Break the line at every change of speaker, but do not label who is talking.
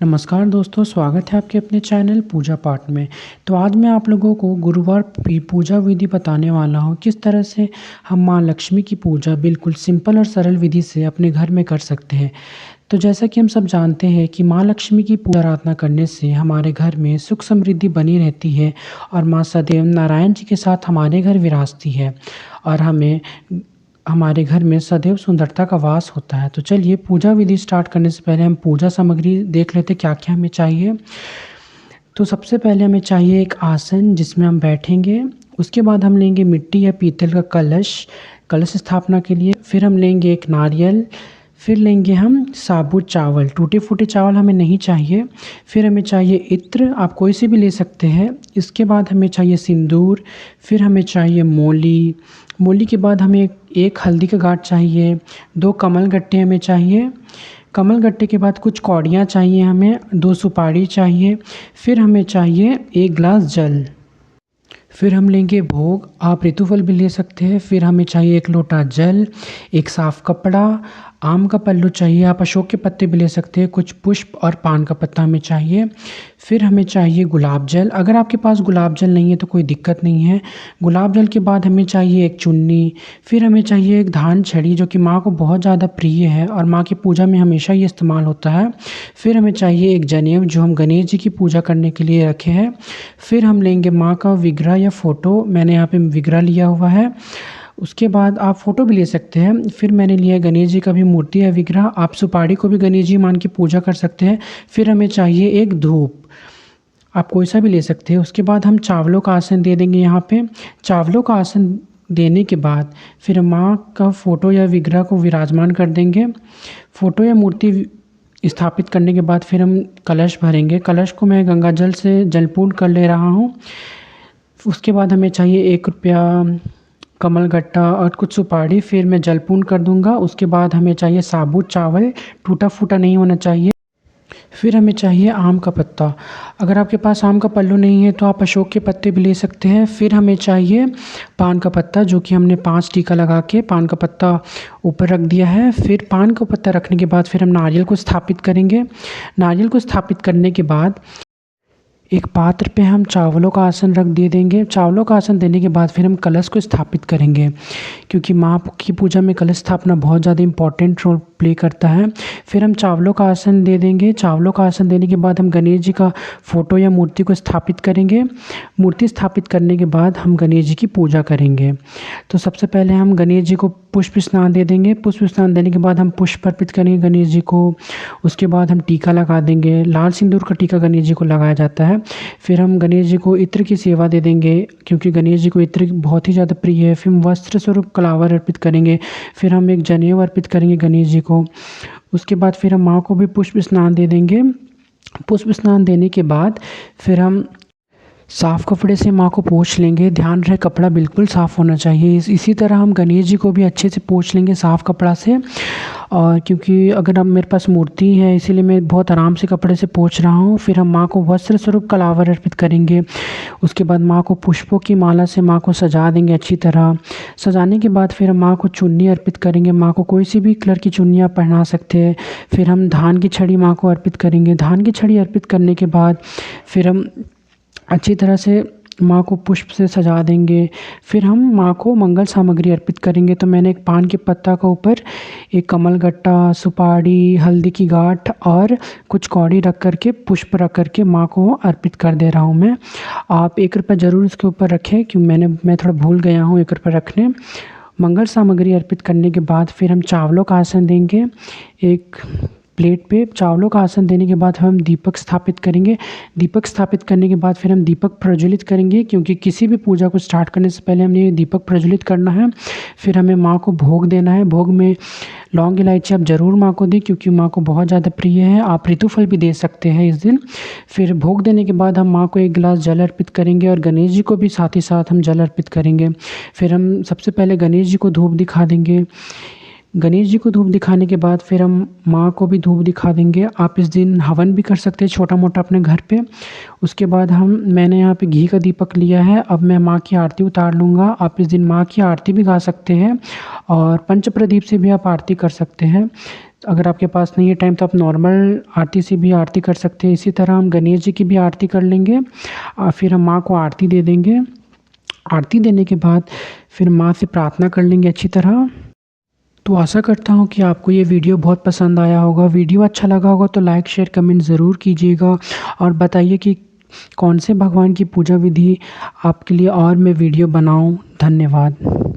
नमस्कार दोस्तों, स्वागत है आपके अपने चैनल पूजा पाठ में। तो आज मैं आप लोगों को गुरुवार पूजा विधि बताने वाला हूँ, किस तरह से हम माँ लक्ष्मी की पूजा बिल्कुल सिंपल और सरल विधि से अपने घर में कर सकते हैं। तो जैसा कि हम सब जानते हैं कि माँ लक्ष्मी की पूजा आराधना करने से हमारे घर में सुख समृद्धि बनी रहती है और माँ सदैव नारायण जी के साथ हमारे घर विराजती है और हमारे घर में सदैव सुंदरता का वास होता है। तो चलिए पूजा विधि स्टार्ट करने से पहले हम पूजा सामग्री देख लेते क्या क्या हमें चाहिए। तो सबसे पहले हमें चाहिए एक आसन जिसमें हम बैठेंगे। उसके बाद हम लेंगे मिट्टी या पीतल का कलश स्थापना के लिए। फिर हम लेंगे एक नारियल। फिर लेंगे हम साबुत चावल, टूटे फूटे चावल हमें नहीं चाहिए। फिर हमें चाहिए इत्र, आप कोई से भी ले सकते हैं। इसके बाद हमें चाहिए सिंदूर। फिर हमें चाहिए मोली के बाद हमें एक हल्दी का गांठ चाहिए। 2 कमल गट्टे हमें चाहिए। कमल गट्टे के बाद कुछ कौड़ियाँ चाहिए हमें। 2 सुपारी चाहिए। फिर हमें चाहिए 1 गिलास जल। फिर हम लेंगे भोग, आप ऋतुफल भी ले सकते हैं। फिर हमें चाहिए 1 लोटा जल, एक साफ़ कपड़ा, आम का पल्लू चाहिए, आप अशोक के पत्ते भी ले सकते हैं, कुछ पुष्प और पान का पत्ता हमें चाहिए। फिर हमें चाहिए गुलाब जल, अगर आपके पास गुलाब जल नहीं है तो कोई दिक्कत नहीं है। गुलाब जल के बाद हमें चाहिए एक चुन्नी। फिर हमें चाहिए एक धान छड़ी जो कि माँ को बहुत ज़्यादा प्रिय है और माँ की पूजा में हमेशा ये इस्तेमाल होता है। फिर हमें चाहिए एक जनेऊ जो हम गणेश जी की पूजा करने के लिए रखे हैं। फिर हम लेंगे माँ का विग्रह या फ़ोटो, मैंने यहाँ पे विग्रह लिया हुआ है। उसके बाद आप फ़ोटो भी ले सकते हैं। फिर मैंने लिया है गणेश जी का भी मूर्ति है विग्रह, आप सुपारी को भी गणेश जी मान के पूजा कर सकते हैं। फिर हमें चाहिए एक धूप, आप कोई सा भी ले सकते हैं। उसके बाद हम चावलों का आसन दे देंगे यहाँ पे। चावलों का आसन देने के बाद फिर माँ का फ़ोटो या विग्रह को विराजमान कर देंगे। फ़ोटो या मूर्ति स्थापित करने के बाद फिर हम कलश भरेंगे। कलश को मैं गंगा जल से जलपूर्ण कर ले रहा हूँ। उसके बाद हमें चाहिए 1 रुपया कमल गट्टा और कुछ सुपारी, फिर मैं जलपूर्ण कर दूंगा। उसके बाद हमें चाहिए साबुत चावल, टूटा फूटा नहीं होना चाहिए। फिर हमें चाहिए आम का पत्ता, अगर आपके पास आम का पल्लू नहीं है तो आप अशोक के पत्ते भी ले सकते हैं। फिर हमें चाहिए पान का पत्ता जो कि हमने 5 टीका लगा के पान का पत्ता ऊपर रख दिया है। फिर पान का पत्ता रखने के बाद फिर हम नारियल को स्थापित करेंगे। नारियल को स्थापित करने के बाद एक पात्र पे हम चावलों का आसन रख दे देंगे। चावलों का आसन देने के बाद फिर हम कलश को स्थापित करेंगे, क्योंकि माँ की पूजा में कलश स्थापना बहुत ज़्यादा इम्पॉर्टेंट रोल प्ले करता है। फिर हम चावलों का आसन दे देंगे। चावलों का आसन देने के बाद हम गणेश जी का फ़ोटो या मूर्ति को स्थापित करेंगे। मूर्ति स्थापित करने के बाद हम गणेश जी की पूजा करेंगे। तो सबसे पहले हम गणेश जी को पुष्प स्नान दे देंगे। पुष्प स्नान देने के बाद हम पुष्प अर्पित करेंगे गणेश जी को। उसके बाद हम टीका लगा देंगे, लाल सिंदूर का टीका गणेश जी को लगाया जाता है। फिर हम गणेश जी को इत्र की सेवा दे देंगे, क्योंकि गणेश जी को इत्र बहुत ही ज़्यादा प्रिय है। फिर हम वस्त्र स्वरूप कलावर अर्पित करेंगे। फिर हम एक जनेऊ अर्पित करेंगे गणेश जी को। उसके बाद फिर हम माँ को भी पुष्प स्नान दे देंगे। पुष्प स्नान देने के बाद फिर हम साफ़ कपड़े से माँ को पोंछ लेंगे। ध्यान रहे कपड़ा बिल्कुल साफ़ होना चाहिए। इसी तरह हम गणेश जी को भी अच्छे से पोंछ लेंगे साफ़ कपड़ा से। और क्योंकि अगर अब मेरे पास मूर्ति है इसीलिए मैं बहुत आराम से कपड़े से पोंछ रहा हूँ। फिर हम माँ को वस्त्र स्वरूप कलावर अर्पित करेंगे। उसके बाद माँ को पुष्पों की माला से माँ को सजा देंगे अच्छी तरह। सजाने के बाद फिर हम माँ को चुन्नी अर्पित करेंगे। माँ को कोई सी भी कलर की चुन्नी आप पहना सकते हैं। फिर हम धान की छड़ी माँ को अर्पित करेंगे। धान की छड़ी अर्पित करने के बाद फिर हम अच्छी तरह से माँ को पुष्प से सजा देंगे। फिर हम माँ को मंगल सामग्री अर्पित करेंगे। तो मैंने एक पान के पत्ता का ऊपर एक कमल गट्टा, सुपारी, हल्दी की गांठ और कुछ कौड़ी रख करके पुष्प रख करके माँ को अर्पित कर दे रहा हूँ मैं। आप 1 रुपया ज़रूर इसके ऊपर रखें, क्योंकि मैं थोड़ा भूल गया हूँ 1 रुपया रखने। मंगल सामग्री अर्पित करने के बाद फिर हम चावलों का आसन देंगे। एक प्लेट पे चावलों का आसन देने के बाद हम दीपक स्थापित करेंगे। दीपक स्थापित करने के बाद फिर हम दीपक प्रज्वलित करेंगे, क्योंकि किसी भी पूजा को स्टार्ट करने से पहले हमने ये दीपक प्रज्वलित करना है। फिर हमें माँ को भोग देना है। भोग में लौंग इलायची आप ज़रूर माँ को दें, क्योंकि माँ को बहुत ज़्यादा प्रिय है। आप ऋतुफल भी दे सकते हैं इस दिन। फिर भोग देने के बाद हम माँ को 1 गिलास जल अर्पित करेंगे और गणेश जी को भी साथ ही साथ हम जल अर्पित करेंगे। फिर हम सबसे पहले गणेश जी को धूप दिखा देंगे। गणेश जी को धूप दिखाने के बाद फिर हम माँ को भी धूप दिखा देंगे। आप इस दिन हवन भी कर सकते हैं छोटा मोटा अपने घर पे। उसके बाद मैंने यहाँ पे घी का दीपक लिया है। अब मैं माँ की आरती उतार लूँगा। आप इस दिन माँ की आरती भी गा सकते हैं और पंच प्रदीप से भी आप आरती कर सकते हैं। अगर आपके पास नहीं है टाइम तो आप नॉर्मल आरती से भी आरती कर सकते हैं। इसी तरह हम गणेश जी की भी आरती कर लेंगे और फिर हम माँ को आरती दे देंगे। आरती देने के बाद फिर माँ से प्रार्थना कर लेंगे अच्छी तरह। तो आशा करता हूँ कि आपको ये वीडियो बहुत पसंद आया होगा। वीडियो अच्छा लगा होगा तो लाइक शेयर कमेंट ज़रूर कीजिएगा और बताइए कि कौन से भगवान की पूजा विधि आपके लिए और मैं वीडियो बनाऊँ। धन्यवाद।